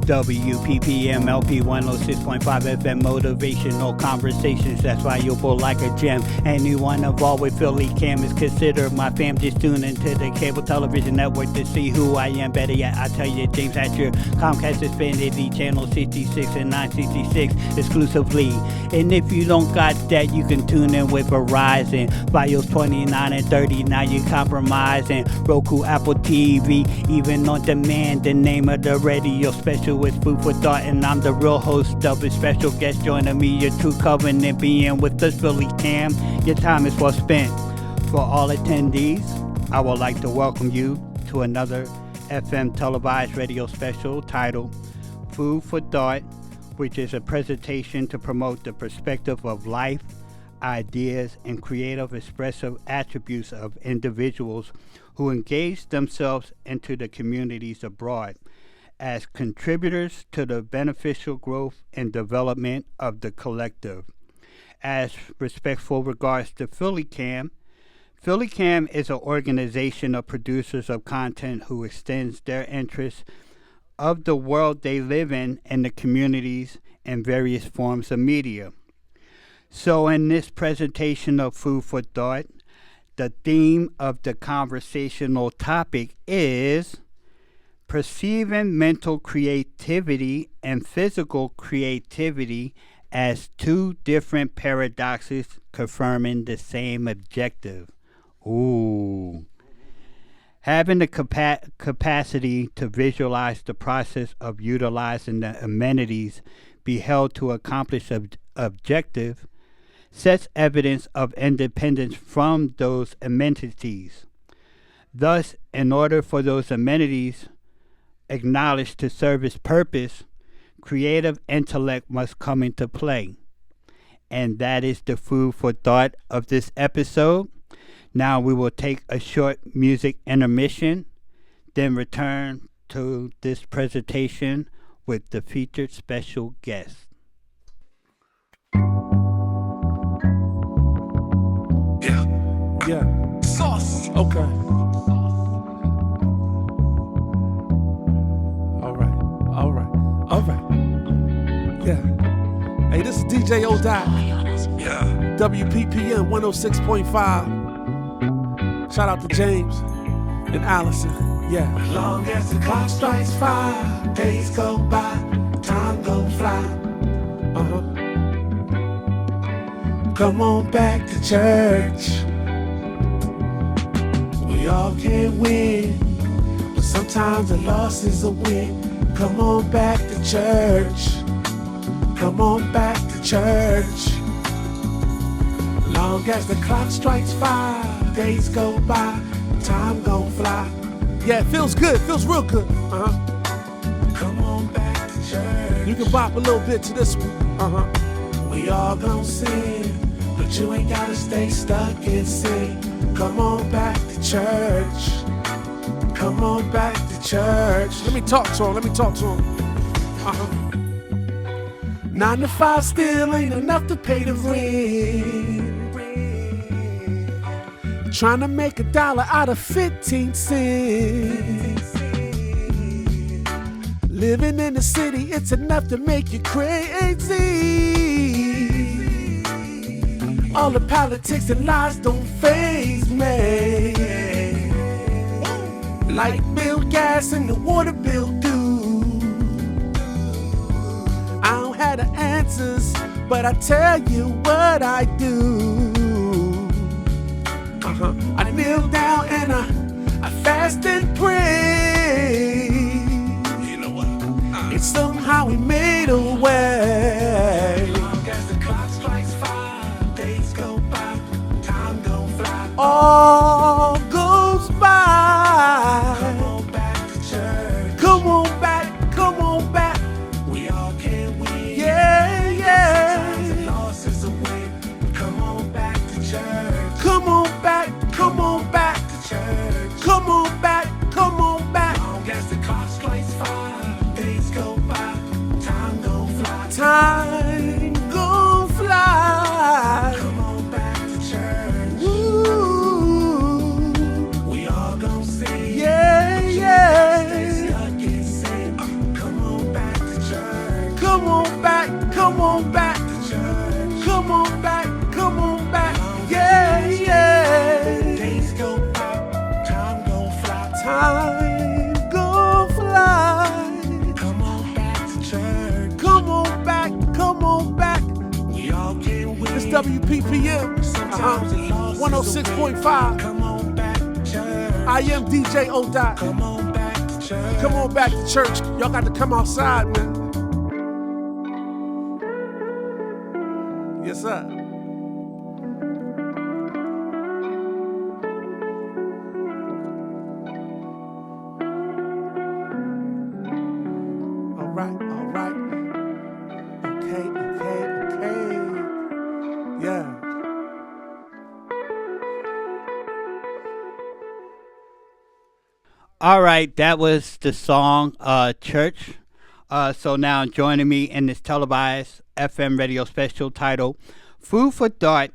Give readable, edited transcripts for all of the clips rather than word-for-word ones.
WPPM-LP 106.5 FM motivational conversations. That's why you'll pull like a gem. Anyone involved with Philly Cam is considered my fam. Just tune into the cable television network to see who I am. Better yet, I tell you, James Hatcher, Comcast Xfinity channel 66 and 966 exclusively. And if you don't got that, you can tune in with Verizon. Bios 29 and 30, now you compromising. Roku, Apple TV, even on demand. The name of the radio special with Food for Thought, and I'm the real host of it. Special guest joining me, your true covenant being with us, Philly Cam. Your time is well spent. For all attendees, I would like to welcome you to another FM televised radio special titled Food for Thought, which is a presentation to promote the perspective of life, ideas, and creative expressive attributes of individuals who engage themselves into the communities abroad as contributors to the beneficial growth and development of the collective. As respectful regards to Philly Cam is an organization of producers of content who extends their interests of the world they live in and the communities and various forms of media. So in this presentation of Food for Thought, the theme of the conversational topic is perceiving mental creativity and physical creativity as two different paradoxes confirming the same objective. Ooh. Having the capacity to visualize the process of utilizing the amenities beheld to accomplish objective sets evidence of independence from those amenities. Thus, in order for those amenities acknowledged to serve its purpose, creative intellect must come into play. And that is the food for thought of this episode. Now we will take a short music intermission, then return to this presentation with the featured special guest. Yeah. Sauce. Okay. All right. Yeah. Hey, this is DJODOT. Yeah. WPPM 106.5. Shout out to James and Allison. Yeah. As long as the clock strikes 5, days go by, time go fly. Come on back to church. We all can win, but sometimes a loss is a win. Come on back to church. Come on back to church. Long as the clock strikes 5, days go by, time gon' fly. Yeah, it feels good, feels real good. Come on back to church. You can bop a little bit to this one. We all gon' sin, but you ain't gotta stay stuck in sin. Come on back to church. Come on back to church. Let me talk to him. 9 to 5 still ain't enough to pay the rent. Trying to make $1 out of 15 cents. Living in the city, it's enough to make you crazy. All the politics and lies don't faze me. Light bill, gas, and the water bill do. I don't have the answers, but I tell you what I do. I kneel down and I fast and pray. You know what? And somehow we made a way. As long as the clock strikes 5, days go by, time gon' fly. All goes by. Come on back to church. Come on back. We all can win. Yeah. Sometimes the loss is a win. Come on back to church. Come on back to church. Come on back. Long as the clock strikes 5, days go by, time gon' fly. Come on back to church. Ooh. WPPM 106.5. I am DJODOT. Come on back to church. Y'all got to come outside, man. Yes, sir. All right. Okay. Yeah. All right, that was the song Church. So now joining me in this televised FM radio special titled Food for Thought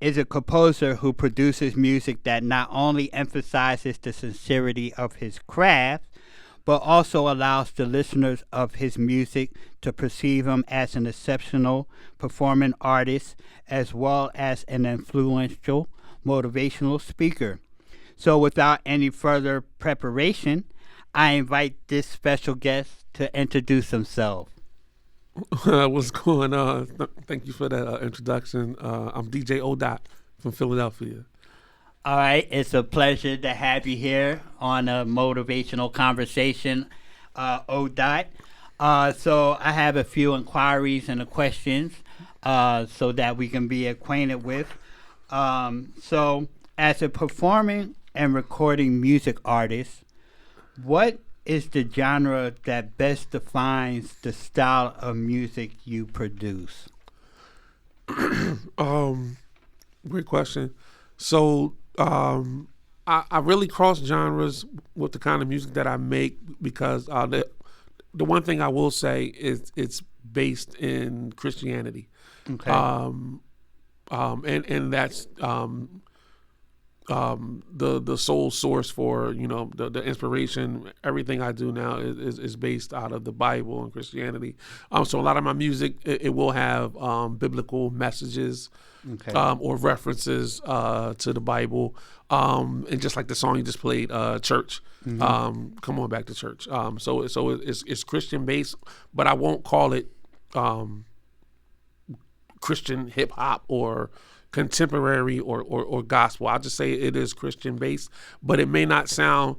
is a composer who produces music that not only emphasizes the sincerity of his craft, but also allows the listeners of his music to perceive him as an exceptional performing artist as well as an influential motivational speaker. So without any further preparation, I invite this special guest to introduce himself. What's going on? Thank you for that introduction. I'm DJODOT from Philadelphia. All right, it's a pleasure to have you here on a motivational conversation, ODOT. So I have a few inquiries and questions so that we can be acquainted with. So as a performing and recording music artist, what is the genre that best defines the style of music you produce? Great question. So I really cross genres with the kind of music that I make because the one thing I will say is it's based in Christianity. Okay. And that's the sole source for the inspiration. Everything I do now is based out of the Bible and Christianity. So a lot of my music it will have biblical messages, Okay. or references to the Bible, and just like the song you just played, Church. Mm-hmm. Come on back to church. So it's Christian based, but I won't call it Christian hip hop or contemporary or gospel. I'll just say it is Christian based, but it may not sound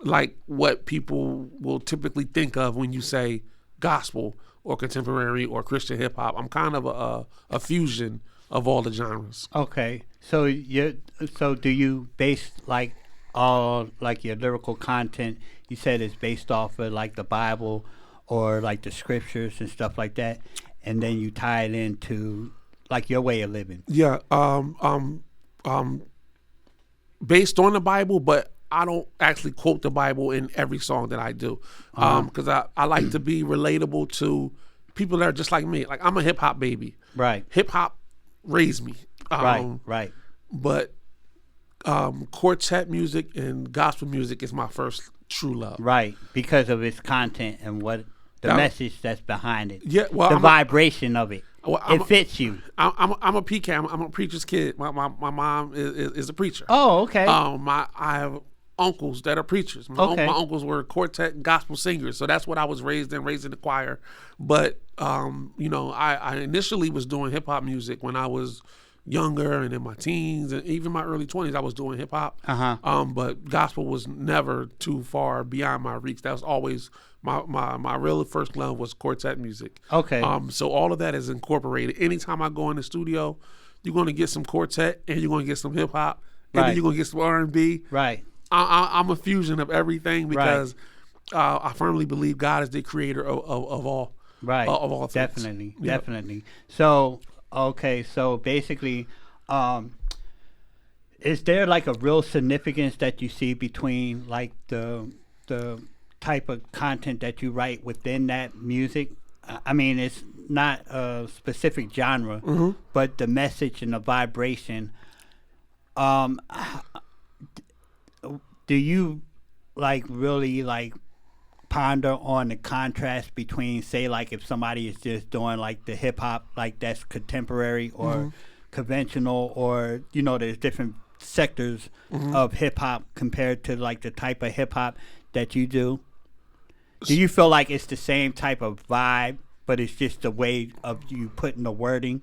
like what people will typically think of when you say gospel or contemporary or Christian hip hop. I'm kind of a fusion of all the genres. Okay. So do you base like all like your lyrical content? You said it's based off of like the Bible or like the scriptures and stuff like that, and then you tie it into like your way of living. Yeah, based on the Bible, but I don't actually quote the Bible in every song that I do, because I like to be relatable to people that are just like me. Like I'm a hip hop baby. Right. Hip hop raised me. Right. But quartet music and gospel music is my first true love. Right, because of its content and what the message that's behind it. Yeah, well, the vibration of it. Well, it fits you. I'm a PK. I'm a preacher's kid. My mom is a preacher. Oh, okay. I have uncles that are preachers. My uncles were quartet and gospel singers, so that's what I was raised in the choir. But I initially was doing hip hop music when I was younger and in my teens and even my early 20s. I was doing hip hop. But gospel was never too far beyond my reach. That was always my real first love was quartet music. Okay. So all of that is incorporated. Anytime I go in the studio, you're going to get some quartet and you're going to get some hip hop and then you're going to get some R&B. Right. I'm a fusion of everything because I firmly believe God is the creator of all. Right. Of all things. Definitely. So, okay. So basically, is there like a real significance that you see between like the type of content that you write within that music? I mean, it's not a specific genre, but the message and the vibration. Do you like really like ponder on the contrast between, say, like if somebody is just doing like the hip hop, like that's contemporary or conventional, or there's different sectors of hip hop compared to like the type of hip hop that you do? Do you feel like it's the same type of vibe, but it's just the way of you putting the wording?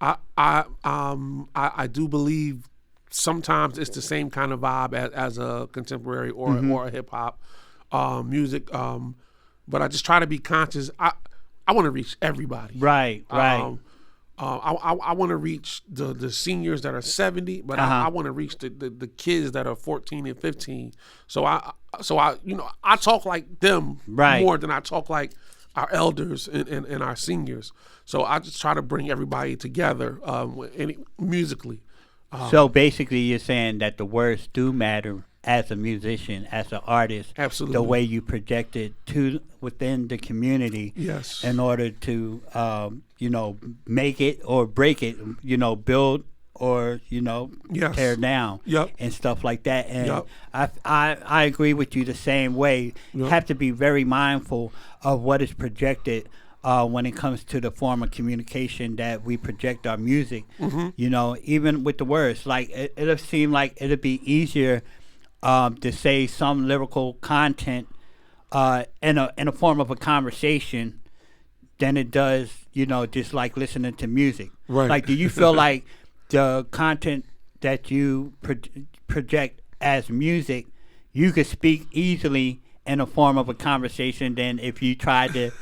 I do believe sometimes it's the same kind of vibe as a contemporary or a hip hop music. But I just try to be conscious. I want to reach everybody. Right. I want to reach the seniors that are 70, but I want to reach the kids that are 14 and 15. So I talk like them more than I talk like our elders and our seniors. So I just try to bring everybody together musically. So basically, you're saying that the words do matter as a musician, as an artist. Absolutely. The way you project it to within the community. Yes. In order to, make it or break it, build or, tear down. Yep. And stuff like that. And I agree with you the same way. You have to be very mindful of what is projected when it comes to the form of communication that we project our music. Even with the words, like it'll seem like it'll be easier to say some lyrical content in a form of a conversation than it does, just like listening to music. Right. Like, do you feel like the content that you project as music, you could speak easily in a form of a conversation than if you tried to,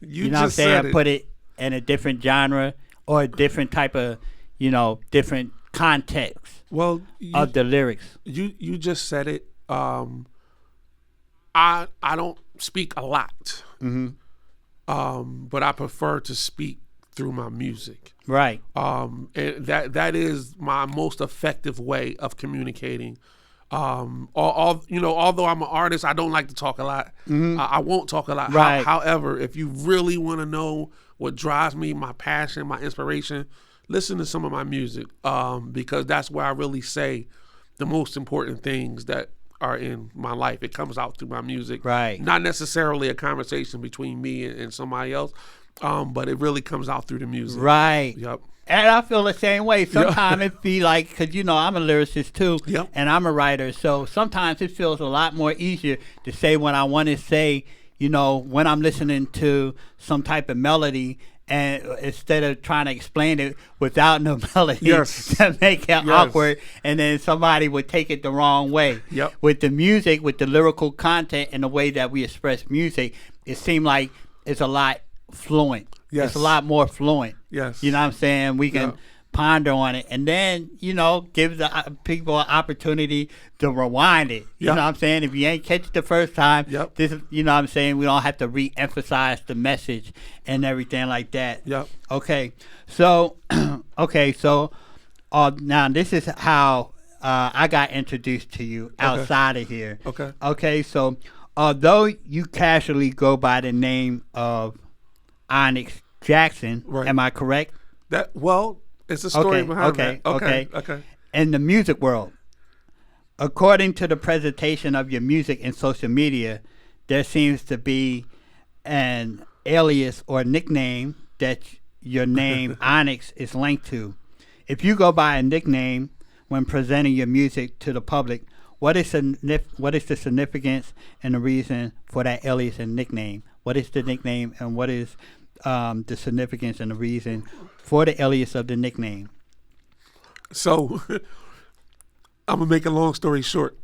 put it in a different genre or a different type of, different context of the lyrics? You just said it. I don't speak a lot, but I prefer to speak through my music. Right. And that is my most effective way of communicating. Although I'm an artist, I don't like to talk a lot. I won't talk a lot. Right. However, if you really want to know what drives me, my passion, my inspiration, listen to some of my music, because that's where I really say the most important things that are in my life. It comes out through my music. Right. Not necessarily a conversation between me and somebody else, but it really comes out through the music. Right. Yep. And I feel the same way. Sometimes it be like, because, I'm a lyricist too, and I'm a writer, so sometimes it feels a lot more easier to say what I want to say, when I'm listening to some type of melody, and instead of trying to explain it without no melody to make it awkward, and then somebody would take it the wrong way. Yep. With the music, with the lyrical content and the way that we express music, it seemed like it's a lot fluent. Yes. It's a lot more fluent. Yes. You know what I'm saying? We can ponder on it and then, give the people an opportunity to rewind it. You know what I'm saying? If you ain't catch it the first time, this is, you know what I'm saying? We don't have to re-emphasize the message and everything like that. Yep. Okay. So, now this is how I got introduced to you outside of here. Okay. Okay. So, although you casually go by the name of Onyx Jackson, am I correct? It's a story behind that. Okay. In the music world, according to the presentation of your music in social media, there seems to be an alias or nickname that your name Onyx is linked to. If you go by a nickname when presenting your music to the public, what is the significance and the reason for that alias and nickname? What is the nickname and what is the significance and the reason for the alias of the nickname? So, I'm gonna make a long story short.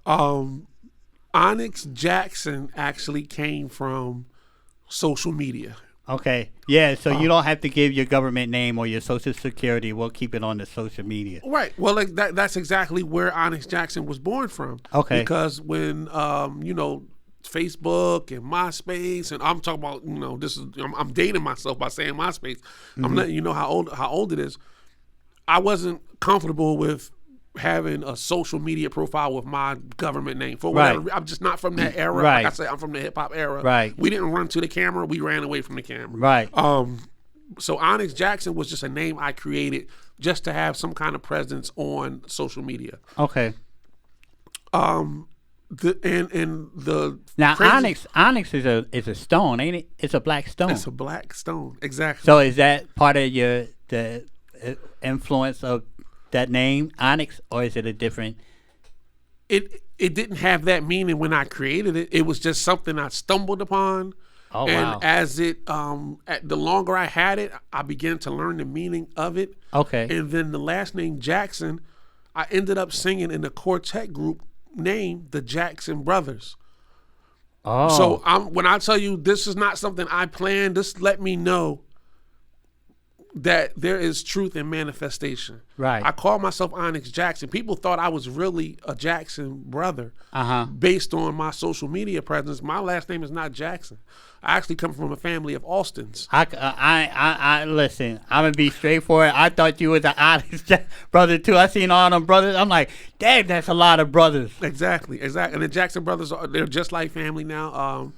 Onyx Jackson actually came from social media. Okay. Yeah, so you don't have to give your government name or your social security. We'll keep it on the social media. Right. Well, that's exactly where Onyx Jackson was born from. Okay. Because when Facebook and MySpace, and I'm talking about, I'm dating myself by saying MySpace. I'm letting you know how old it is. I wasn't comfortable with having a social media profile with my government name for whatever. I'm just not from that era. Right. Like I said, I'm from the hip hop era. Right. We didn't run to the camera. We ran away from the camera. Right. So Onyx Jackson was just a name I created just to have some kind of presence on social media. Okay. Now Onyx is a stone, ain't it? It's a black stone. It's a black stone, exactly. So is that part of the influence of that name, Onyx, or is it a different? It didn't have that meaning when I created it. It was just something I stumbled upon, Oh, and wow. as it, the longer I had it, I began to learn the meaning of it. Okay. And then the last name Jackson, I ended up singing in a quartet group named the Jackson Brothers. Oh. So when I tell you this is not something I planned, just let me know that there is truth in manifestation. Right. I call myself Onyx Jackson. People thought I was really a Jackson brother Uh-huh. based on my social media presence. My last name is not Jackson. I actually come from a family of Austins. I listen. I'm gonna be straightforward. I thought you was an honest brother too. I seen all them brothers. I'm like, dang, that's a lot of brothers. Exactly. And the Jackson brothers they're just like family now.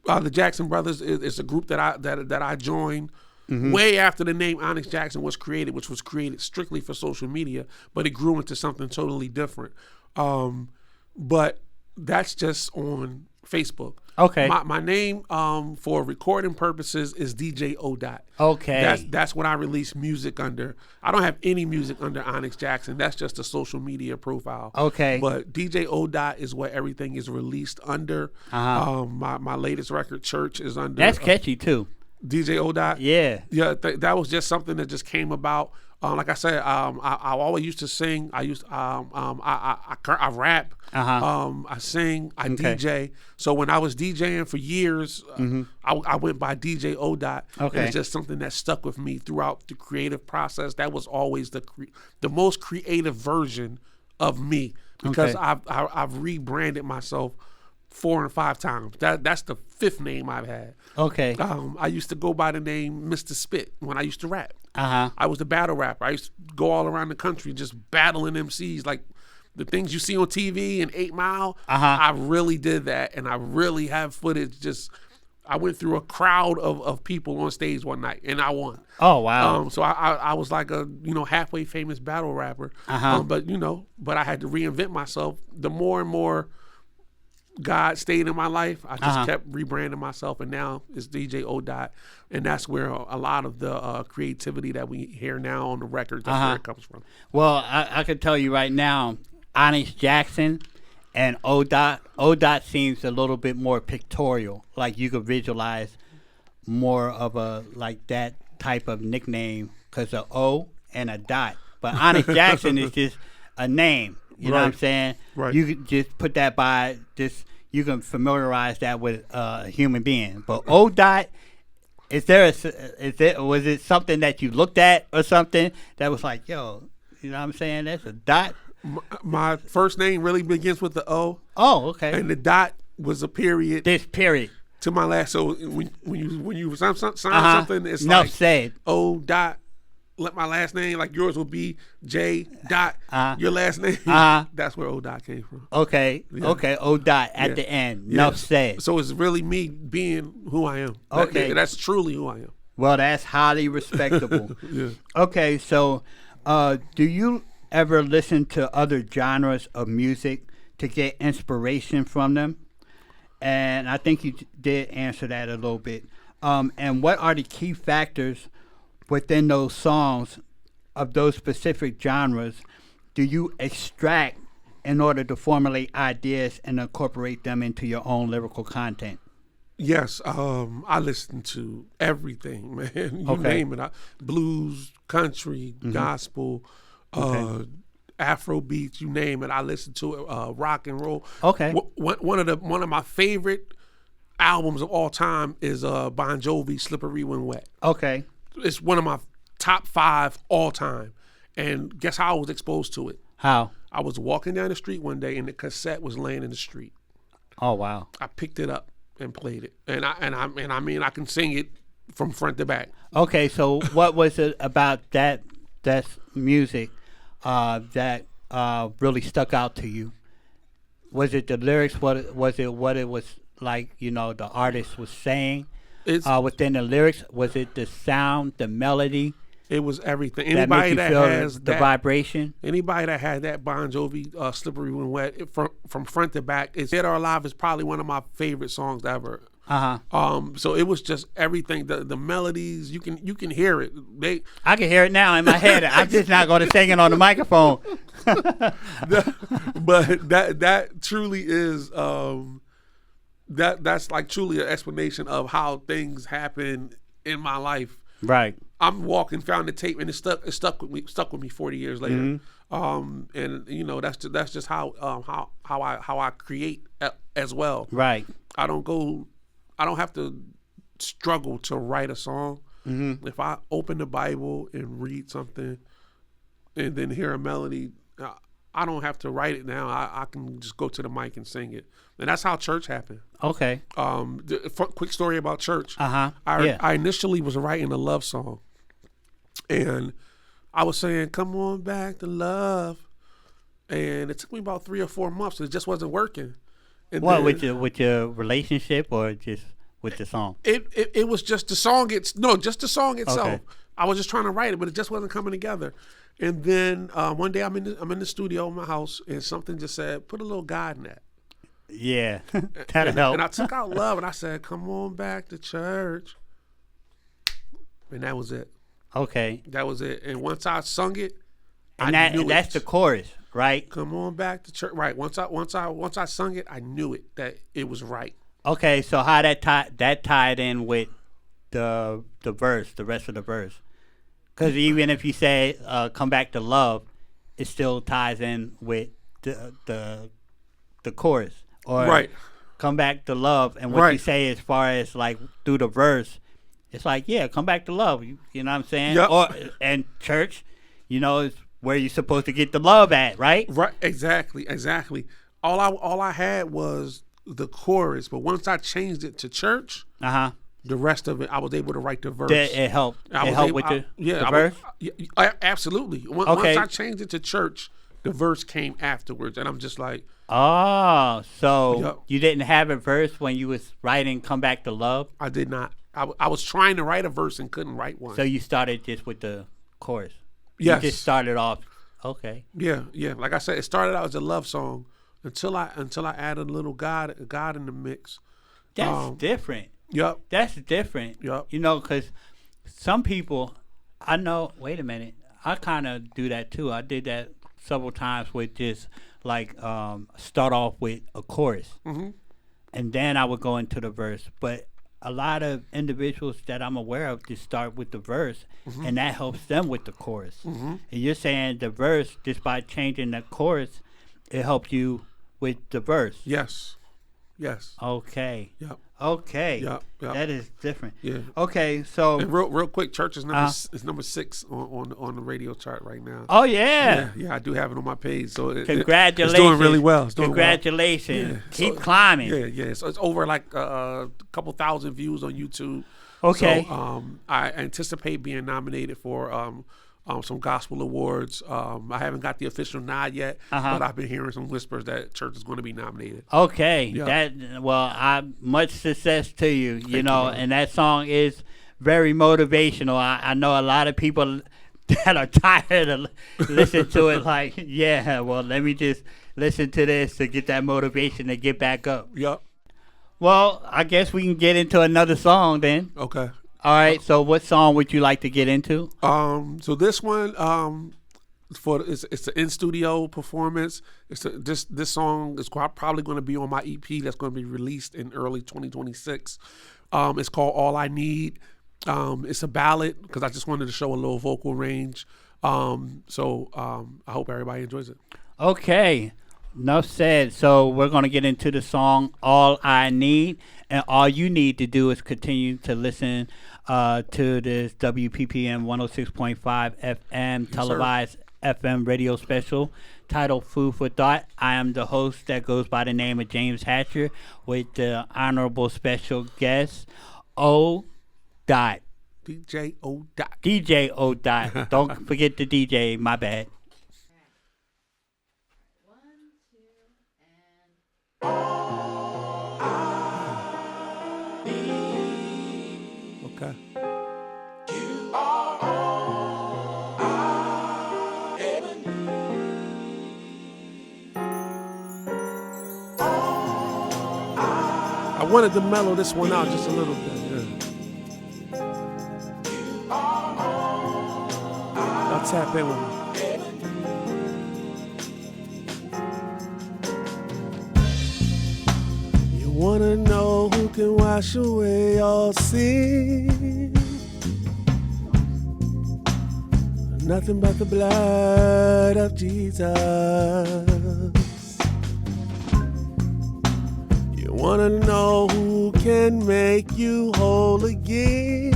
The Jackson brothers is a group that I joined way after the name Onyx Jackson was created, which was created strictly for social media, but it grew into something totally different. But that's just on Facebook. Okay. My name for recording purposes is DJODOT. Okay. That's what I release music under. I don't have any music under Onyx Jackson. That's just a social media profile. Okay. But DJODOT is what everything is released under. My latest record, Church, is under. That's catchy too. DJODOT. Yeah. Yeah. That was just something that just came about. Like I said, I always used to sing. I rap. I sing. I DJ. So when I was DJing for years, I went by DJODOT. Okay. And it's just something that stuck with me throughout the creative process. That was always the most creative version of me because I've rebranded myself 4 and 5 times. That's the 5th name I've had. Okay. I used to go by the name Mr. Spit when I used to rap. Uh-huh. I was the battle rapper. I used to go all around the country just battling MCs like the things you see on TV and 8 Mile. I really did that, and I really have footage. I went through a crowd of people on stage one night, and I won. Oh, wow. So I was like a halfway famous battle rapper. But I had to reinvent myself. The more and more God stayed in my life, I just kept rebranding myself, and now it's DJODOT, and that's where a lot of the creativity that we hear now on the record, that's where it comes from. Well, I can tell you right now, Onyx Jackson and ODOT seems a little bit more pictorial, like you could visualize more of a like that type of nickname because an O and a dot. But Onyx Jackson is just a name. You know what I'm saying? Right. You could just put that by just you can familiarize that with a human being. But ODOT, was it something that you looked at or something that was like, yo, you know what I'm saying? That's a dot. My first name really begins with the O. Oh, okay. And the dot was a period. This period. To my last. So when you sign something, it's Enough like said. O dot. Let my last name, like yours would be J dot, your last name. That's where O dot came from. Okay. Yeah. Okay. O dot at the end. Enough said. So it's really me being who I am. Okay. That's truly who I am. Well, that's highly respectable. Yeah. Okay. So, do you ever listen to other genres of music to get inspiration from them? And I think you did answer that a little bit. And what are the key factors within those songs of those specific genres do you extract in order to formulate ideas and incorporate them into your own lyrical content? Yes, I listen to everything, man. You name it. Blues, country, gospel, Afro beats, you name it. I listen to it. Rock and roll. Okay. One of my favorite albums of all time is Bon Jovi, "Slippery When Wet." Okay. It's one of my top 5 all time. And guess how I was exposed to it? How? I was walking down the street one day and the cassette was laying in the street. Oh, wow. I picked it up and played it. And I mean I can sing it from front to back. Okay, so what was it about that music that really stuck out to you? Was it the lyrics? What it was like, the artist was saying? Within the lyrics, was it the sound, the melody? It was everything. Anybody Anybody that has the vibration. Anybody that had that Bon Jovi "Slippery When Wet" from front to back, "It's Dead or Alive" is probably one of my favorite songs ever. So it was just everything. The melodies, you can hear it. I can hear it now in my head. I'm just not going to sing it on the microphone. But that truly is. that's like truly an explanation of how things happen in my life. Right. I'm walking, found the tape, and it stuck with me 40 years later. And you know, that's just how I create as well. Right. I don't have to struggle to write a song. If I open the Bible and read something and then hear a melody, I don't have to write it now. I can just go to the mic and sing it. And that's how church happened. Okay. Quick story about church. I initially was writing a love song. And I was saying, come on back to love. And it took me about 3 or 4 months. It just wasn't working. And what, then, with your relationship or just with the song? It was just the song. Just the song itself. Okay. I was just trying to write it, but it just wasn't coming together. And then one day I'm in the studio in my house, and something just said, put a little God in that. Yeah, that'll help. And I took out love, and I said, come on back to church. And that was it. Okay. That was it. And once I sung it, and that's the chorus, right? Come on back to church. Right. Once I sung it, I knew it, that it was right. Okay, so how that tied in with the verse, the rest of the verse? Because even if you say "come back to love," it still ties in with the chorus, or right. Come back to love, and what right. you say as far as like through the verse, it's like, yeah, come back to love. You know what I'm saying? Yep. And church, you know, is where you're supposed to get the love at, right? Right. Exactly. All I had was the chorus, but once I changed it to church, the rest of it, I was able to write the verse. It helped. It helped with the verse? Absolutely. Once I changed it to church, the verse came afterwards, and I'm just like... Oh, so you didn't have a verse when you was writing Come Back to Love? I did not. I was trying to write a verse and couldn't write one. So you started just with the chorus? Yes. You just started off, okay. Yeah. Like I said, it started out as a love song until I added a little God in the mix. That's different. Yep. That's different. Yep. You know, because some people, I know, wait a minute, I kind of do that too. I did that several times with just like start off with a chorus. And then I would go into the verse. But a lot of individuals that I'm aware of just start with the verse, and that helps them with the chorus. And you're saying the verse, just by changing the chorus, it helps you with the verse. Yes. Okay. Yep. Okay. Yep. That is different. Yeah. Okay, so... And real quick, church is number 6 on the radio chart right now. Oh, yeah. Yeah, I do have it on my page. So congratulations. It's doing really well. Congratulations. Yeah. Keep climbing. Yeah. So it's over like a couple thousand views on YouTube. Okay. So I anticipate being nominated for some gospel awards. I haven't got the official nod yet, but I've been hearing some whispers that church is going to be nominated. Okay. Yeah. Much success to you. Thank you know, you, and that song is very motivational. I know a lot of people that are tired of listening to it like, yeah, well, let me just listen to this to get that motivation to get back up. Yep. Well, I guess we can get into another song then. Okay. All right. So what song would you like to get into? So this one, it's an in studio performance. This song is probably going to be on my EP that's going to be released in early 2026. It's called All I Need. It's a ballad because I just wanted to show a little vocal range. So I hope everybody enjoys it. Okay. Enough said. So we're going to get into the song All I Need. And all you need to do is continue to listen to this WPPM 106.5 FM televised FM radio special titled Food for Thought. I am the host that goes by the name of James Hatcher with the honorable special guest, DJODOT. DJODOT. Don't forget the DJ. My bad. Okay. I wanted to mellow this one out just a little bit. Yeah. I'll tap in with me. You wanna know can wash away all sin. Nothing but the blood of Jesus. You wanna know who can make you whole again?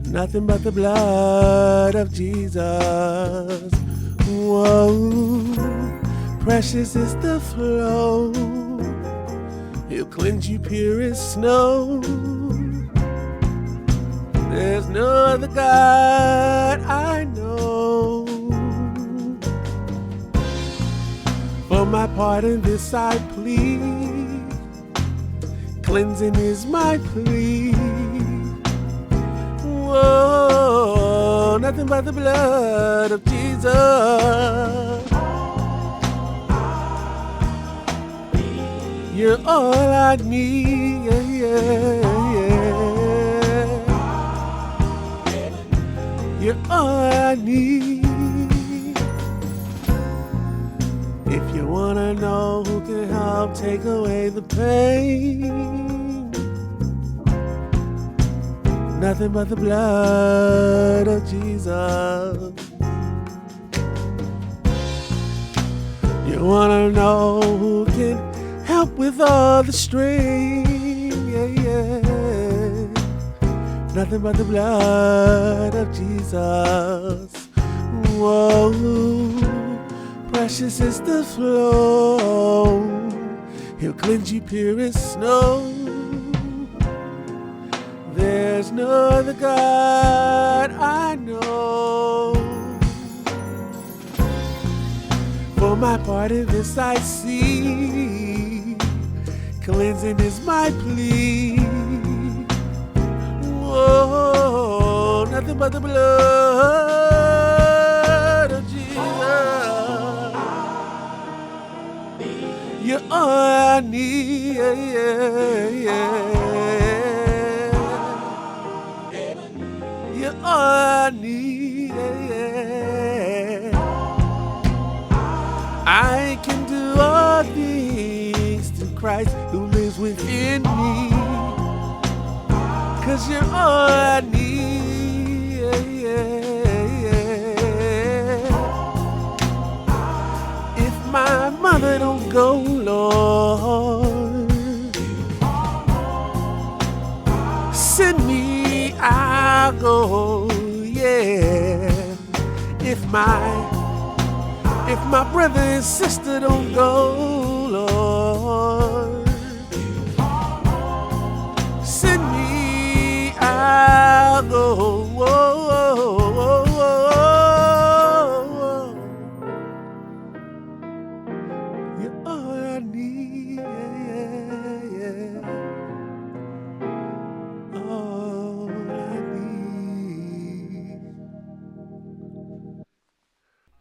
Nothing but the blood of Jesus. Whoa, precious is the flow. He'll cleanse you pure as snow. There's no other God I know. For my part in this I plead. Cleansing is my plea. Whoa, nothing but the blood of Jesus. You're all I need, yeah, yeah, yeah. You're all I need. If you wanna know who can help take away the pain, nothing but the blood of Jesus. You wanna know who can help with all the strain, yeah, yeah. Nothing but the blood of Jesus. Whoa, precious is the flow. He'll cleanse you pure as snow. There's no other God I know. For my part in this I see. Cleansing is my plea. Whoa, nothing but the blood of Jesus. You're all I need, yeah, yeah, yeah. You're all I need, yeah, yeah. I can do all things through Christ who lives within me. 'Cause you're all I need, yeah, yeah, yeah. If my mother don't go, Lord, send me, I'll go, yeah. If my brother and sister don't go, Lord, send me, I'll go. Whoa, whoa, whoa, whoa. You're all I need, yeah, yeah. All I need.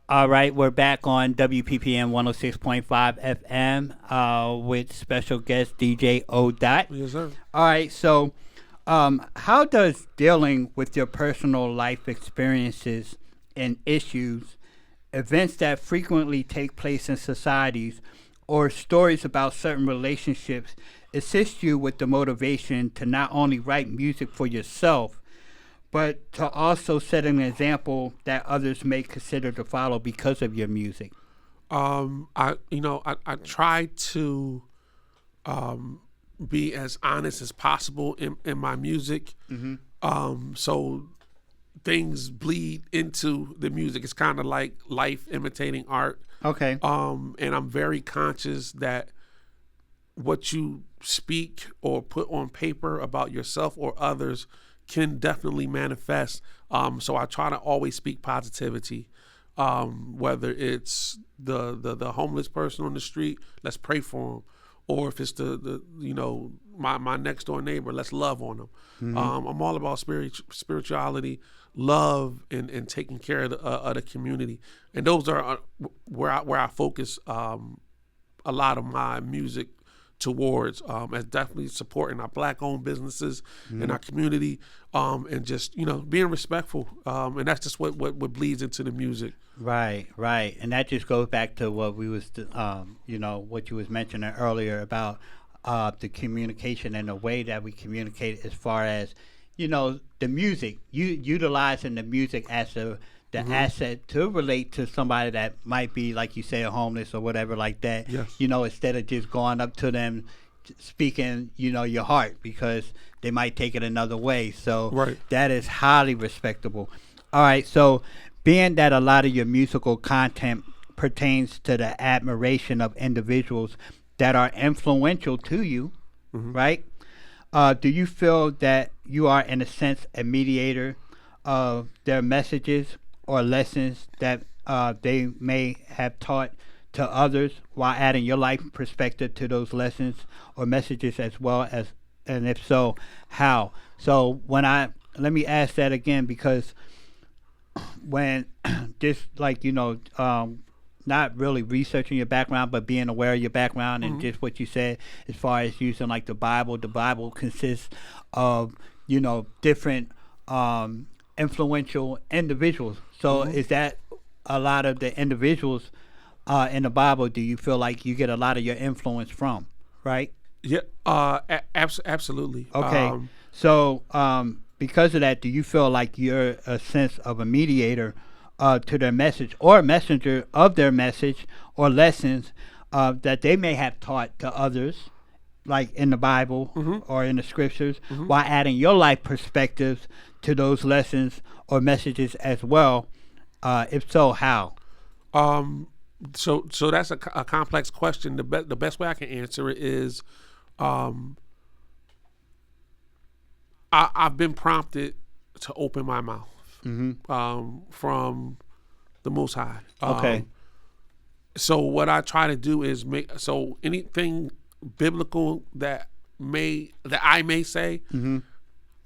All right, we're back on WPPM 106.5 FM with special guest DJODOT. Yes, sir. All right, so how does dealing with your personal life experiences and issues, events that frequently take place in societies, or stories about certain relationships assist you with the motivation to not only write music for yourself, but to also set an example that others may consider to follow because of your music? I try to be as honest as possible in my music. Mm-hmm. So things bleed into the music. It's kind of like life imitating art. Okay. And I'm very conscious that what you speak or put on paper about yourself or others can definitely manifest. So I try to always speak positivity. Whether it's the homeless person on the street, let's pray for them. Or if it's my next door neighbor, let's love on them. Mm-hmm. I'm all about spirituality, love, and taking care of the community. And those are where I focus a lot of my music towards as definitely supporting our Black-owned businesses in our community, and just being respectful, and that's just what bleeds into the music. Right, and that just goes back to what we was, what you was mentioning earlier about the communication and the way that we communicate, as far as the music, utilizing the music as the asset to relate to somebody that might be, like you say, homeless or whatever like that. Yes. Instead of just going up to them, speaking, your heart, because they might take it another way. So that is highly respectable. All right. So being that a lot of your musical content pertains to the admiration of individuals that are influential to you, right? Do you feel that you are, in a sense, a mediator of their messages or lessons that they may have taught to others, while adding your life perspective to those lessons or messages as well as, and if so, how? So let me ask that again, because when just like, not really researching your background, but being aware of your background and just what you said, as far as using like the Bible consists of, different influential individuals. So is that a lot of the individuals in the Bible, do you feel like you get a lot of your influence from, right? Yeah, absolutely. Okay. So because of that, do you feel like you're a sense of a mediator to their message, or a messenger of their message or lessons that they may have taught to others, like in the Bible or in the scriptures, while adding your life perspectives to those lessons or messages as well? If so, how? So that's a complex question. The best way I can answer it is, I've been prompted to open my mouth from the Most High. Okay. So what I try to do is so anything biblical that I may say,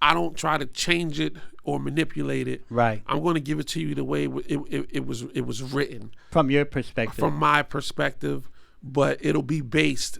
I don't try to change it or manipulate it. Right. I'm going to give it to you the way it was written. From your perspective. From my perspective, but it'll be based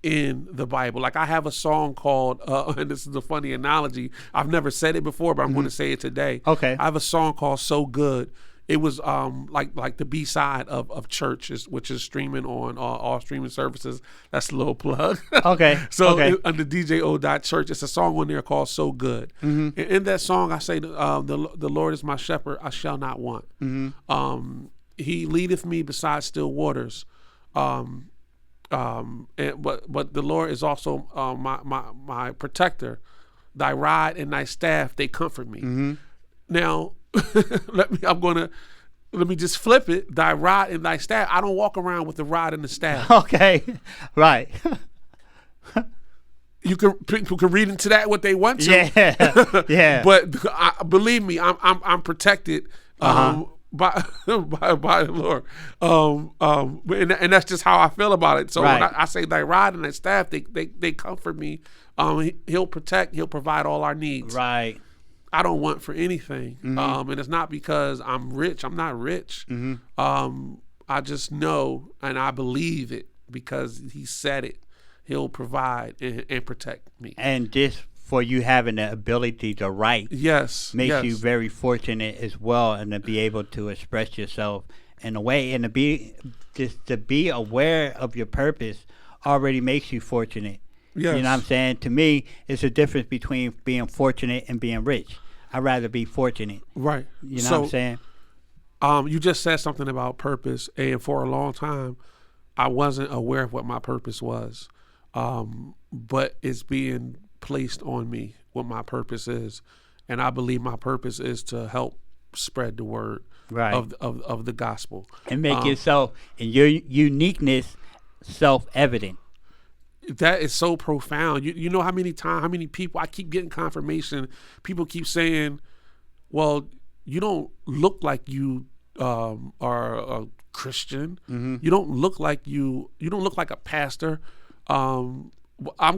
in the Bible. Like I have a song called, and this is a funny analogy, I've never said it before, but I'm going to say it today. Okay. I have a song called So Good. It was like the B-side of Church, which is streaming on all streaming services. That's a little plug. Okay. So under DJODOT Church, it's a song on there called So Good. And in that song, I say, the Lord is my shepherd, I shall not want. He leadeth me beside still waters. But the Lord is also my protector. Thy rod and thy staff, they comfort me. Now, let me just flip it. Thy rod and thy staff. I don't walk around with the rod and the staff. Okay, right. People can read into that what they want to. Yeah. But believe me, I'm protected. By the Lord, and that's just how I feel about it. So when I say thy rod and thy staff, they comfort me. He'll protect, he'll provide all our needs. Right. I don't want for anything, and it's not because I'm rich. I'm not rich. I just know and I believe it because He said it. He'll provide and protect me. And just for you having the ability to write, makes you very fortunate as well, and to be able to express yourself in a way, and to be aware of your purpose already makes you fortunate. Yes. You know what I'm saying? To me, it's a difference between being fortunate and being rich. I'd rather be fortunate. Right. You know what I'm saying? You just said something about purpose, and for a long time, I wasn't aware of what my purpose was, but it's being placed on me what my purpose is, and I believe my purpose is to help spread the word of the gospel and make yourself and your uniqueness self-evident. That is so profound. You know how many people I keep getting confirmation. People keep saying, "Well, you don't look like you are a Christian. You don't look like you don't look like a pastor." I'm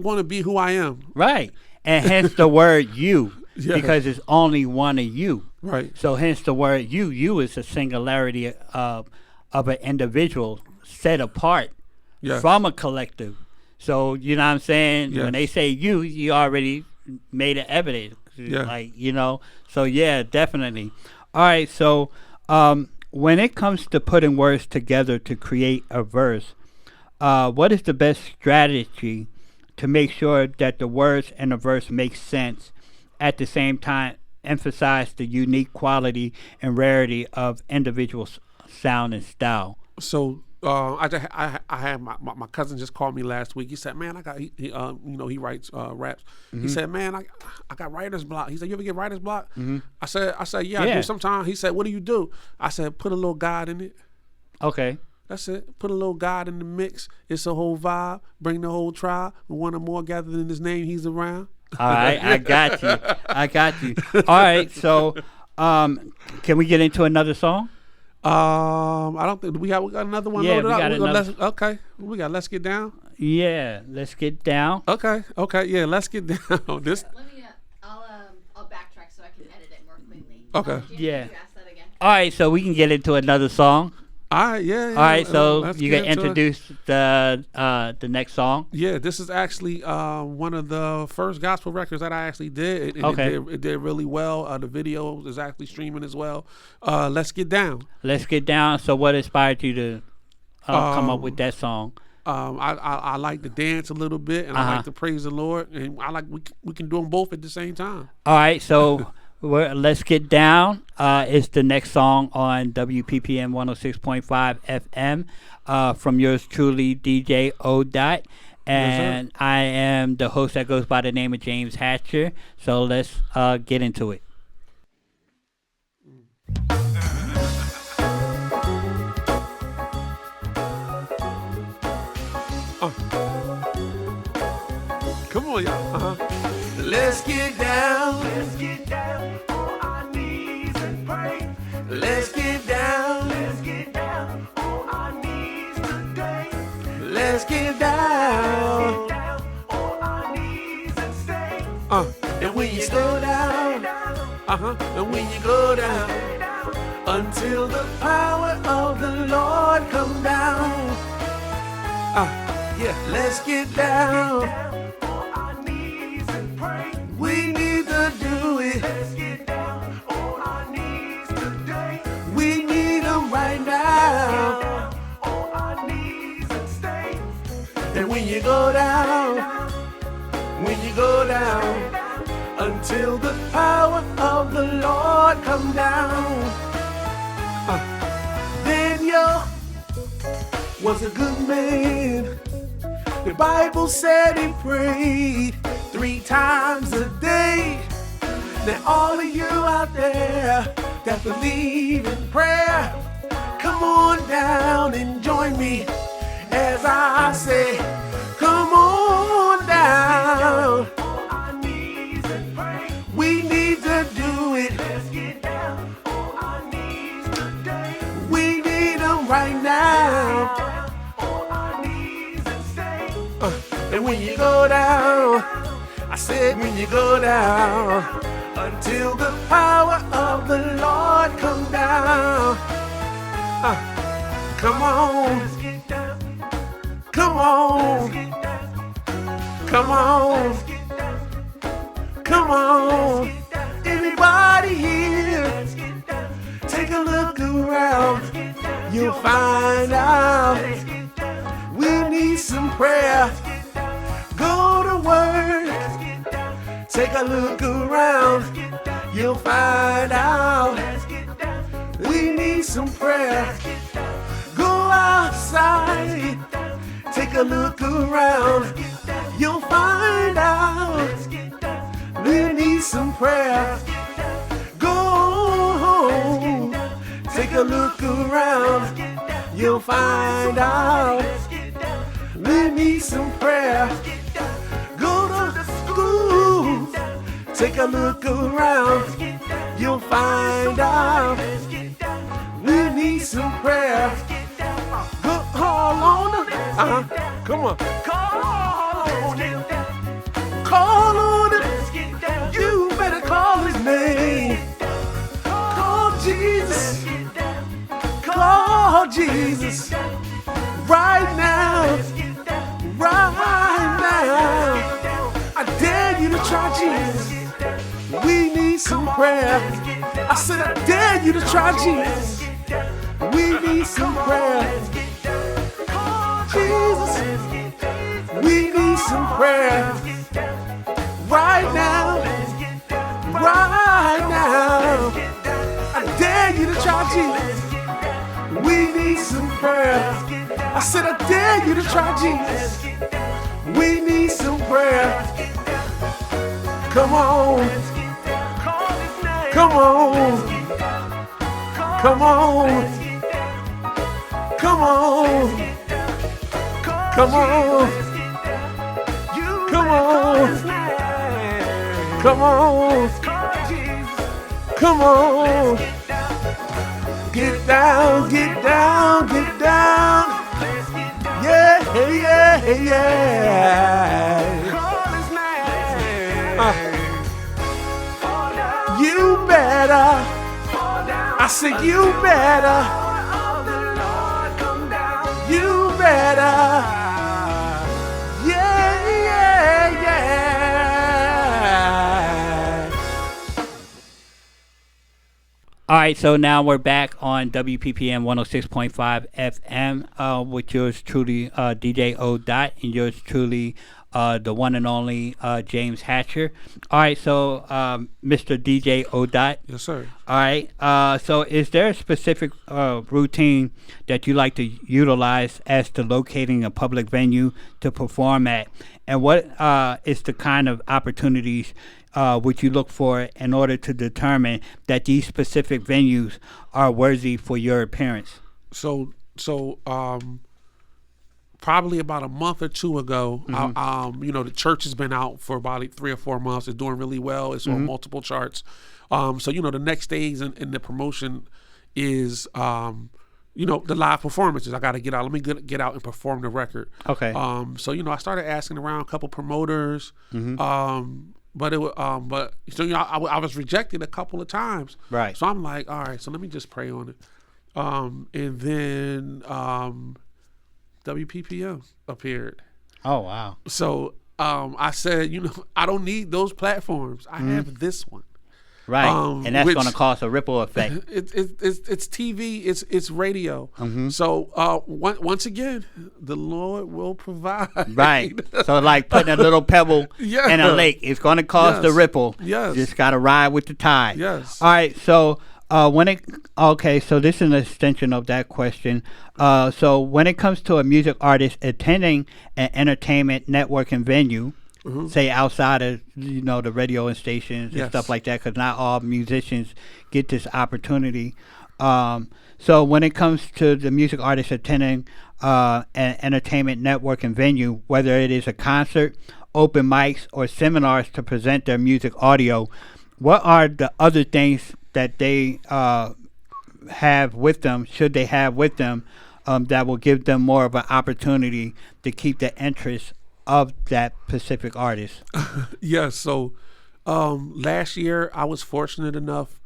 going to be who I am. Right. And hence the word you, because it's only one of you. Right. So hence the word you. You is a singularity of an individual set apart from a collective. So, you know what I'm saying? Yes. When they say you already made it evident. Yeah. Like, so yeah, definitely. All right, so when it comes to putting words together to create a verse, what is the best strategy to make sure that the words in a verse make sense, at the same time emphasize the unique quality and rarity of individual sound and style? So I had my cousin just called me last week. He said, "Man, I got he writes raps." He said, "Man, I got writer's block." He said, "You ever get writer's block?" I said, "Yeah, I do sometimes." He said, "What do you do?" I said, "Put a little God in it." Okay. That's it. Put a little God in the mix. It's a whole vibe. Bring the whole tribe. One or more gathered in His name, He's around. All right, I got you. All right, so can we get into another song? I don't think we got another one loaded we up. got another. Okay, we got Let's Get Down. Yeah, let's get down. Okay, yeah, Let's Get Down. This. Let me. I'll backtrack so I can edit it more cleanly. Okay. Jim, Yeah. Could you ask that again? All right, so we can get into another song. All right, yeah. All right, so let's you get can into it. introduce the next song. Yeah, this is actually one of the first gospel records that I actually did. It did really well. The video is actually streaming as well. Let's Get Down. Let's get down. So, what inspired you to come up with that song? I like to dance a little bit, and I like to praise the Lord, and I like we can do them both at the same time. All right, so Let's Get Down is the next song on WPPM 106.5 FM from yours truly, DJODOT. And I am the host that goes by the name of James Hatcher. So let's get into it. Come on, y'all. Let's get down. Let's get down on our knees and pray. Let's get down. Let's get down on our knees today. Let's get down. Let's get down on our knees and stay. And when you slow down, and when you go down, until the power of the Lord come down. Yeah, let's get down. We need to do it. Let's get down on our knees today. We need them right now. On our knees and stay. And when you go down, until the power of the Lord come down. Daniel was a good man. The Bible said he prayed 3 times a day. Now all of you out there that believe in prayer, come on down and join me as I say, come on down. On our knees and pray. We need to do it. Let's get down on our knees today. We need them right now. On our knees and stay. And when you go down, I said when you go down, until the power of the Lord come down. Come on. Come on. Come on. Come on. Everybody here, take a look around. You'll find out we need some prayer. Go to work. Take a look around, you'll find out we need some prayer. Go outside, take a look around, you'll find out we need some prayer. Go home, take a look around, you'll find out we need some prayer. Go to the school, take a look around, you'll find out we need some prayer. Go call on him, come on, call on him, call on him, you better call his name. Call Jesus, call Jesus, right now, right some prayer. I said, I dare you to try Jesus. We need some prayer. Jesus, we need some prayer. Right now, right now. I dare you to try Jesus. We need some prayer. I said, I dare you to try Jesus. We need some prayer. Come on. Come on. Come on. Come on. Come on. Come on. Come on. Come on. Get down, get down, get down. Yeah, yeah, yeah. You better. I said you better. You better. Yeah, yeah, yeah. All right, so now we're back on WPPM 106.5 FM with yours truly, DJ ODOT, and yours truly, the one and only James Hatcher. All right, so Mr. DJ ODOT. Yes, sir. All right, so is there a specific routine that you like to utilize as to locating a public venue to perform at? And what is the kind of opportunities would you look for in order to determine that these specific venues are worthy for your appearance? So probably about a month or two ago, the church has been out for about 3 or 4 months. It's doing really well. It's on multiple charts. So the next stage in the promotion is, the live performances. I got to get out. Let me get out and perform the record. Okay. So I started asking around a couple promoters. But it was, I was rejected a couple of times. Right. So I'm like, all right, so let me just pray on it. And then WPPM appeared. Oh, wow. So I said, I don't need those platforms. I have this one. Right, and that's going to cause a ripple effect. It's TV, it's radio. So once again, the Lord will provide. Right. So like putting a little pebble in a lake, it's going to cause the ripple. Yes. Just got to ride with the tide. Yes. All right. So so this is an extension of that question. So when it comes to a music artist attending an entertainment networking venue, say outside of the radio and stations and stuff like that, because not all musicians get this opportunity. So when it comes to the music artist attending an entertainment networking venue, whether it is a concert, open mics, or seminars to present their music audio, what are the other things that they have with them, should they have with them, that will give them more of an opportunity to keep the interest of that specific artist? Yes. So last year I was fortunate enough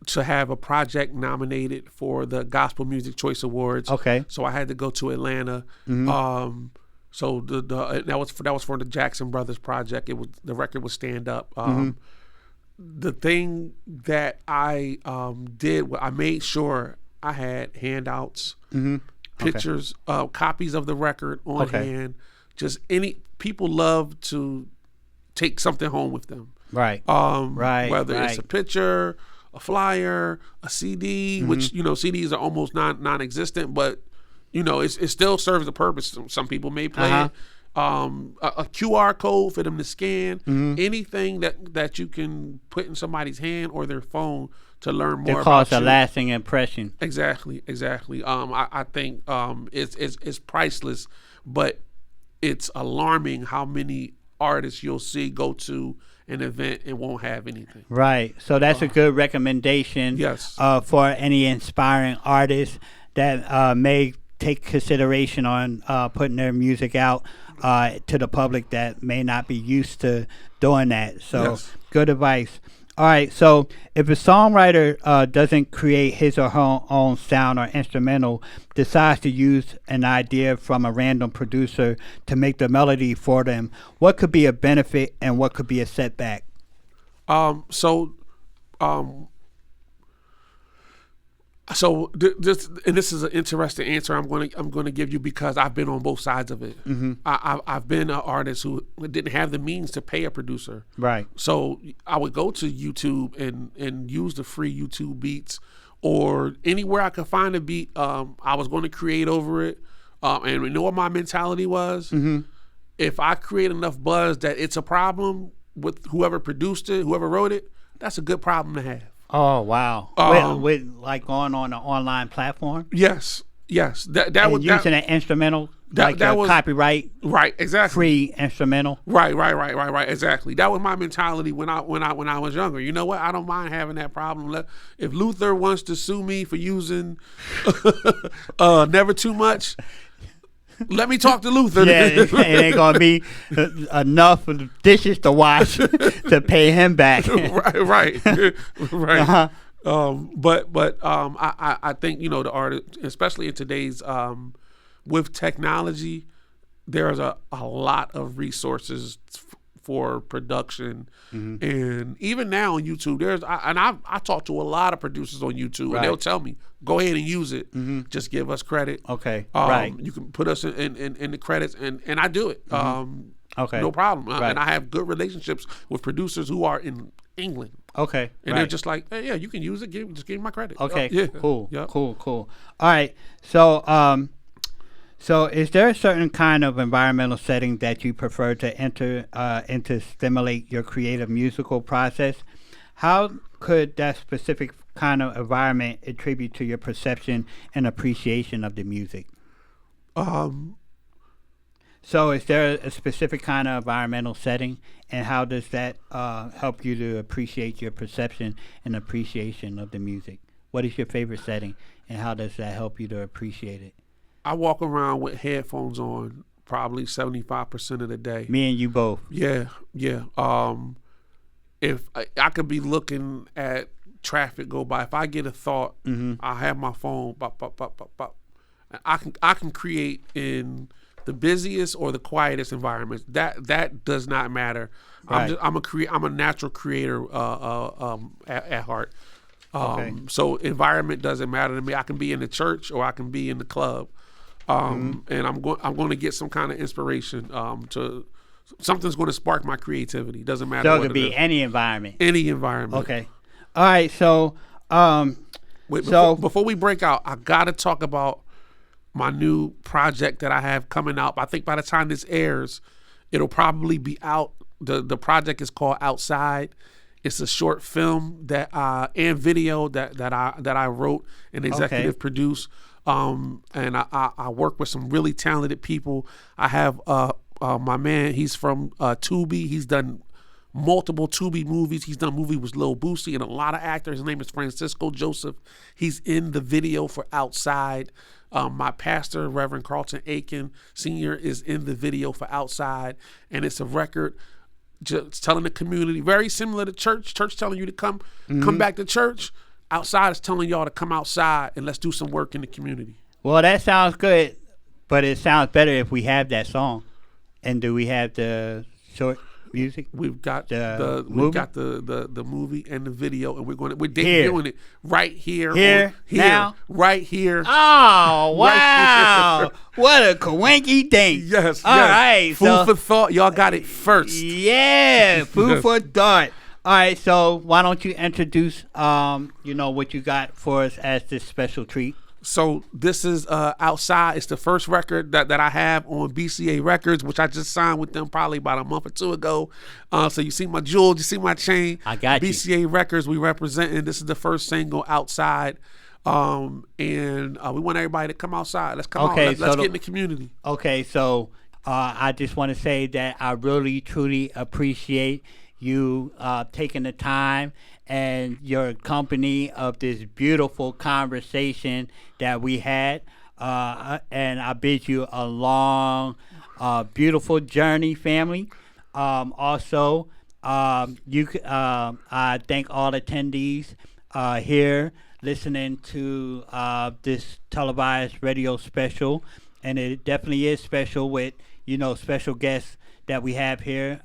to have a project nominated for the Gospel Music Choice Awards. Okay. So I had to go to Atlanta. So that was for the Jackson Brothers project. The record was Stand Up. The thing that I did, I made sure I had handouts, pictures, copies of the record on hand. Just people love to take something home with them. Right. Whether it's a picture, a flyer, a CD, which CDs are almost non-existent, but it still serves a purpose. Some people may play it. A QR code for them to scan. Anything that you can put in somebody's hand or their phone to learn more about cause a lasting impression. Exactly. I think it's priceless, but it's alarming how many artists you'll see go to an event and won't have anything. Right. So that's a good recommendation. Yes. For any inspiring artists that may take consideration on putting their music out to the public that may not be used to doing that. So good advice. All right, so if a songwriter doesn't create his or her own sound or instrumental, decides to use an idea from a random producer to make the melody for them, what could be a benefit and what could be a setback? So So this is an interesting answer I'm going to give you because I've been on both sides of it. I've been an artist who didn't have the means to pay a producer. Right. So I would go to YouTube and use the free YouTube beats, or anywhere I could find a beat. I was going to create over it. And you know what my mentality was? If I create enough buzz that it's a problem with whoever produced it, whoever wrote it, that's a good problem to have. Oh, wow. With like going on an online platform? Yes. That was using an instrumental, that was copyright, right? Exactly. Free instrumental. Right. Exactly. That was my mentality when I was younger. You know what? I don't mind having that problem. If Luther wants to sue me for using Never Too Much, let me talk to Luther. Yeah, it ain't gonna be enough dishes to wash to pay him back. right. But I think the artist, especially in today's with technology, there's a lot of resources for production, and even now on YouTube, I talk to a lot of producers on YouTube, and they'll tell me, go ahead and use it. Just give us credit. Okay. You can put us in the credits, and I do it. Okay. No problem. And I have good relationships with producers who are in England. Okay. And they're just like, hey, yeah, you can use it. Just give me my credit. Okay. Yeah. Cool. Yep. Cool. All right. So is there a certain kind of environmental setting that you prefer to enter and to stimulate your creative musical process? How could that specific kind of environment attribute to your perception and appreciation of the music? So is there a specific kind of environmental setting, and how does that help you to appreciate your perception and appreciation of the music? What is your favorite setting, and how does that help you to appreciate it? I walk around with headphones on probably 75% of the day. Me and you both. Yeah. If I could be looking at traffic go by, if I get a thought, I have my phone, bop, bop, bop, bop, bop. I can create in the busiest or the quietest environments. That does not matter. Right. I'm a natural creator at heart. Okay. So environment doesn't matter to me. I can be in the church or I can be in the club, and I'm going to get some kind of inspiration. Something's going to spark my creativity. Doesn't matter. So it could be any environment. Any environment. Okay. All right. So, before we break out, I got to talk about my new project that I have coming out. I think by the time this airs, it'll probably be out. The project is called Outside. It's a short film and video that I wrote and executive produced. And I work with some really talented people. I have my man. He's from Tubi. He's done multiple Tubi movies. He's done a movie with Lil Boosie and a lot of actors. His name is Francisco Joseph. He's in the video for Outside. My pastor, Reverend Carlton Aiken Sr., is in the video for Outside, and it's a record just telling the community, very similar to church telling you to come back to church. Outside is telling y'all to come outside and let's do some work in the community. Well, that sounds good, but it sounds better if we have that song. And do we have the short music? We've got the movie and the video, and we're debuting it right here now, right here. Oh wow! What a coinky thing! Yes. All right. Food for thought. Y'all got it first. Yeah. Food for thought. All right. So why don't you introduce what you got for us as this special treat? So this is Outside. It's the first record that I have on BCA Records, which I just signed with them probably about a month or two ago. So you see my jewels, you see my chain. I got BCA Records, we representing. This is the first single, Outside. And we want everybody to come outside. Let's come out. Let's get in the community. Okay, so I just want to say that I really, truly appreciate you taking the time and your company of this beautiful conversation that we had, and I bid you a long, beautiful journey, family. Also, I thank all attendees here listening to this televised radio special, and it definitely is special with special guests that we have here,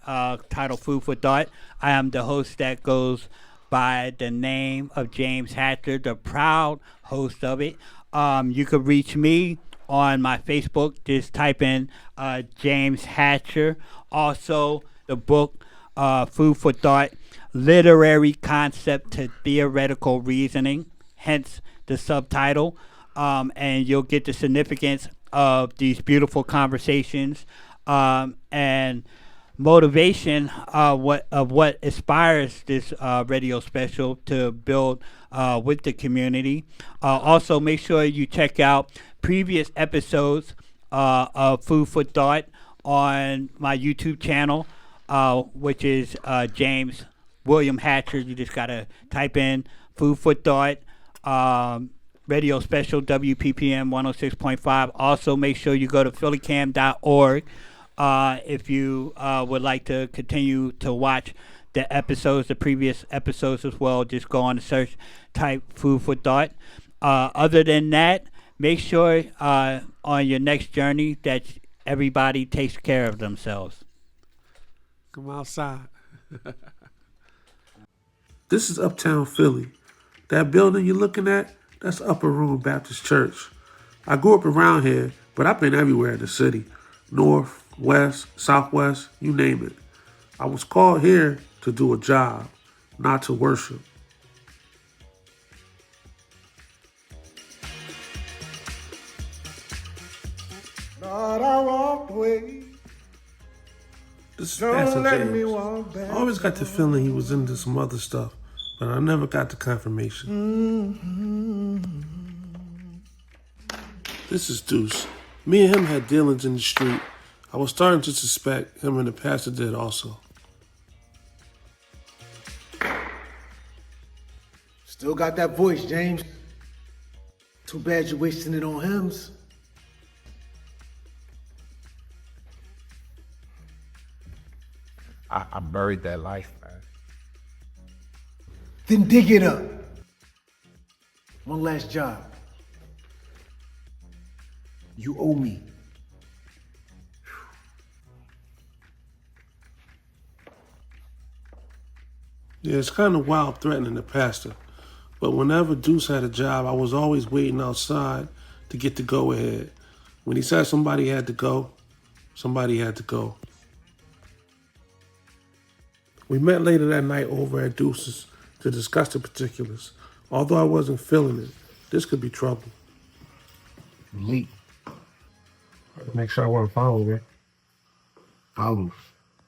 titled Food for Thought. I am the host that goes by the name of James Hatcher, the proud host of it. You could reach me on my Facebook. Just type in James Hatcher. Also, the book Food for Thought, Literary Concept to Theoretical Reasoning, hence the subtitle. And you'll get the significance of these beautiful conversations and motivation what inspires this radio special to build with the community. Also, make sure you check out previous episodes of Food for Thought on my YouTube channel, which is James William Hatcher. You just gotta type in Food for Thought. Radio special WPPM 106.5. Also, make sure you go to phillycam.org if you would like to continue to watch the episodes, the previous episodes as well. Just go on the search, type Food for Thought. Other than that, make sure on your next journey that everybody takes care of themselves. Come outside. This is Uptown Philly. That building you're looking at, that's Upper Room Baptist Church. I grew up around here, but I've been everywhere in the city. North, west, southwest, you name it. I was called here to do a job, not to worship. Lord, I walked away. This is Don't Pastor let James. me walk back. I always got the feeling he was into some other stuff, but I never got the confirmation. This is Deuce. Me and him had dealings in the street. I was starting to suspect him and the pastor did also. Still got that voice, James. Too bad you're wasting it on hymns. I buried that life, man. Then dig it up. One last job. You owe me. Yeah, it's kind of wild threatening the pastor. But whenever Deuce had a job, I was always waiting outside to get the go-ahead. When he said somebody had to go, somebody had to go. We met later that night over at Deuce's to discuss the particulars. Although I wasn't feeling it, this could be trouble. Late. Make sure I wasn't following it. Follow.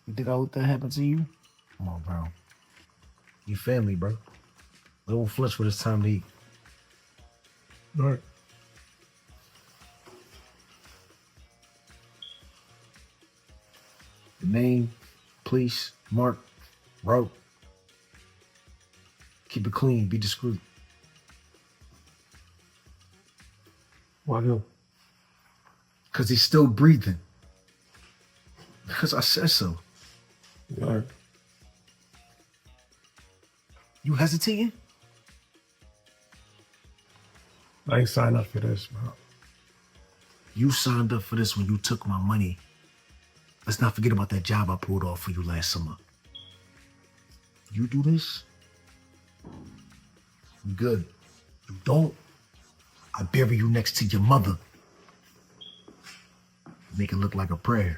You think I let that happen to you? Come on, bro. You family, bro. Little flinch when it's time to eat. All right. The name, police, mark, route. Keep it clean, be discreet. Why do? Because he's still breathing. Because I said so. All right. You hesitating? I ain't signed up for this, bro. You signed up for this when you took my money. Let's not forget about that job I pulled off for you last summer. You do this, you good. You don't, I bury you next to your mother. Make it look like a prayer.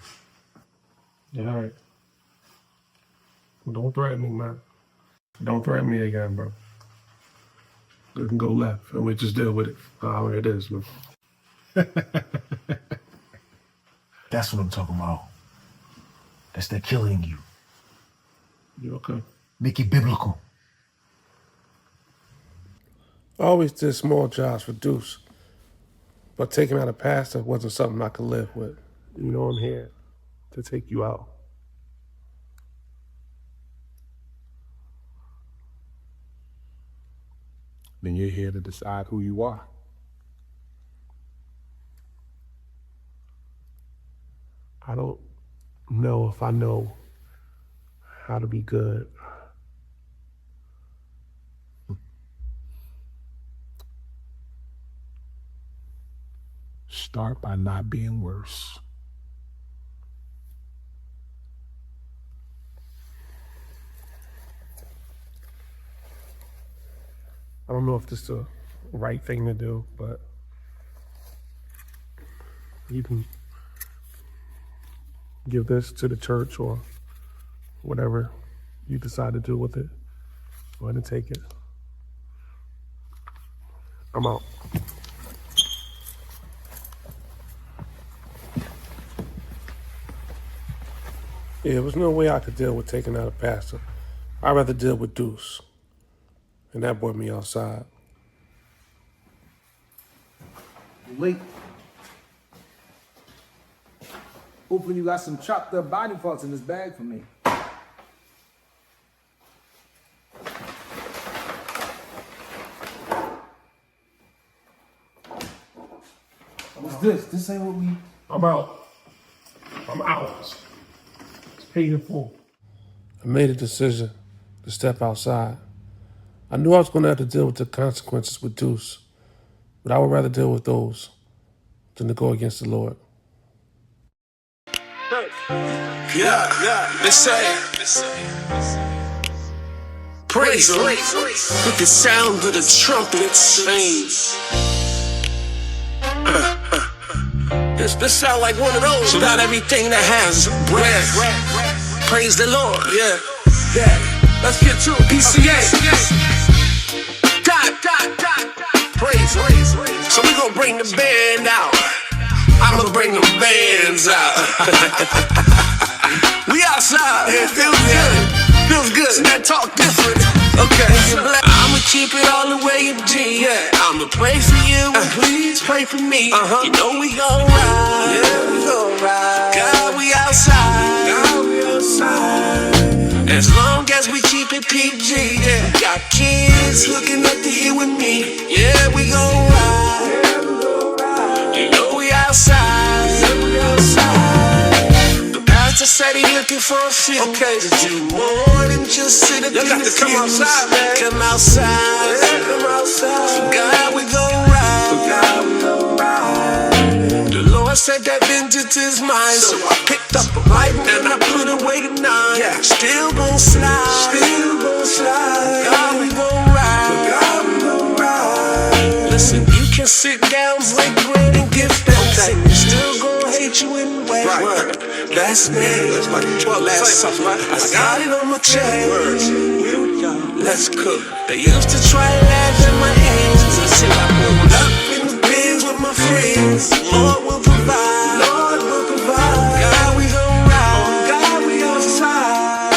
Yeah, all right. Don't threaten me, man. Don't threaten me again, bro. It can go left, and we just deal with it. However it is, man. That's what I'm talking about. That's that killing you. You okay? Make it biblical. I always did small jobs for Deuce, but taking out a pastor wasn't something I could live with. You know I'm here to take you out. Then you're here to decide who you are. I don't know if I know how to be good. Start by not being worse. don't know if this is the right thing to do, but you can give this to the church or whatever you decide to do with it. Go ahead and take it. I'm out. Yeah, there was no way I could deal with taking out a pastor. I'd rather deal with Deuce. And that brought me outside. Wait. Hopefully you got some chopped up body parts in this bag for me. What's this? This ain't what we... I'm out. I'm out. It's paid in full. I made a decision to step outside. I knew I was going to have to deal with the consequences with Deuce, but I would rather deal with those than to go against the Lord. Yeah, they say, praise Him with the sound of the trumpets. This sound like one of those. Not everything that has breath. Praise the Lord. Yeah. Let's get to it. PCA. Praise. So we gonna bring the band out. I'ma bring the bands out. We outside. It feels good. Feels good. So that talk different. Okay. I'ma keep it all the way in G. Yeah. I'ma pray for you and please pray for me. You know we gon' ride. Yeah, we gon' ride. God, we outside. God, we outside. As long as we keep it PG. Yeah. Got kids looking up to you and me. Yeah, we gon' ride. Yeah, we gon' ride. You know we outside. Yeah, we outside. The pastor said he looking for a few. Okay, to do more than just sit up in the pews. Come outside, man. Come outside. Yeah, come outside. For God, we gon' ride. For God, we gon' ride. The Lord said that vengeance is mine. So I picked up a Bible and I put away the 9. Yeah. Still gon' slide. Still gon' slide. God, we gon' ride. For God, we gon' ride. Listen, you can sit down, break bread, and give thanks. Okay. And still gon' hate you anyway. Right. That's me. That's like 12 last summer. I got it on my chest. Here we go. Let's cook. They used to try to laugh at my hands until I pulled up in the bins with my friends. Lord will provide. Lord will provide. God, we gon' ride. God, we outside.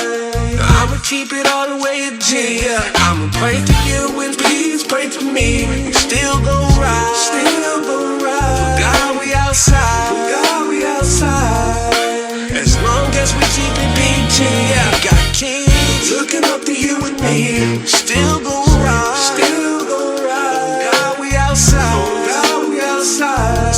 I'ma keep it all the way at G. I'ma pray for you and please pray for me. Still gon' ride. Still gon' ride. God, we outside. God, we outside. As long as we keep it PG, got kids looking up to you and me. Still gon' ride, still gon' ride. God, we outside, God, we outside.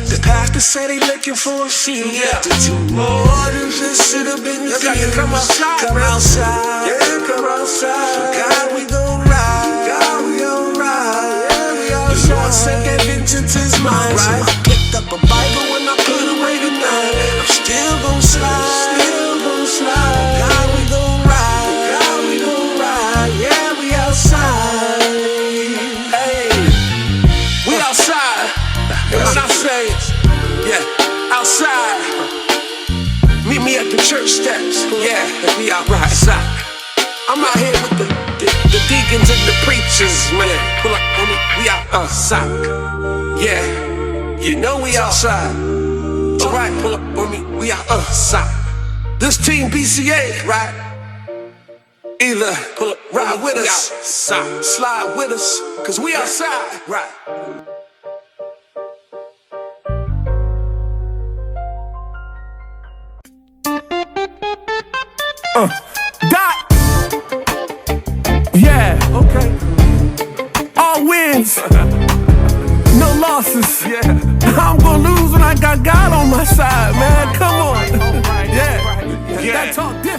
The pastor said he looking for a few. To do more than just sit up in the field. Come outside, come outside, yeah, come outside. God, we gon' ride, God, we gon' ride. Yeah, we outside. The Lord said that vengeance is mine, right? So I picked up a Bible and I put away the 9. I'm still gon' slide, still gon' slide. God, we gon' ride, God, we gon' ride. Yeah, we outside. Hey, we outside. And when I say, yeah, outside, meet me at the church steps. Yeah, we outside. I'm out here with the deacons and the preachers, man. Pull up on me, we outside. Yeah, you know we outside. Alright, pull up on me, we outside. This team BCA, right? Either pull up, ride with us, outside. Slide with us, cause we outside, right? Dot! Yeah, okay. All wins, no losses. Yeah, I'm gonna lose when I got God on my side, man. Come on. Yeah, that talk different.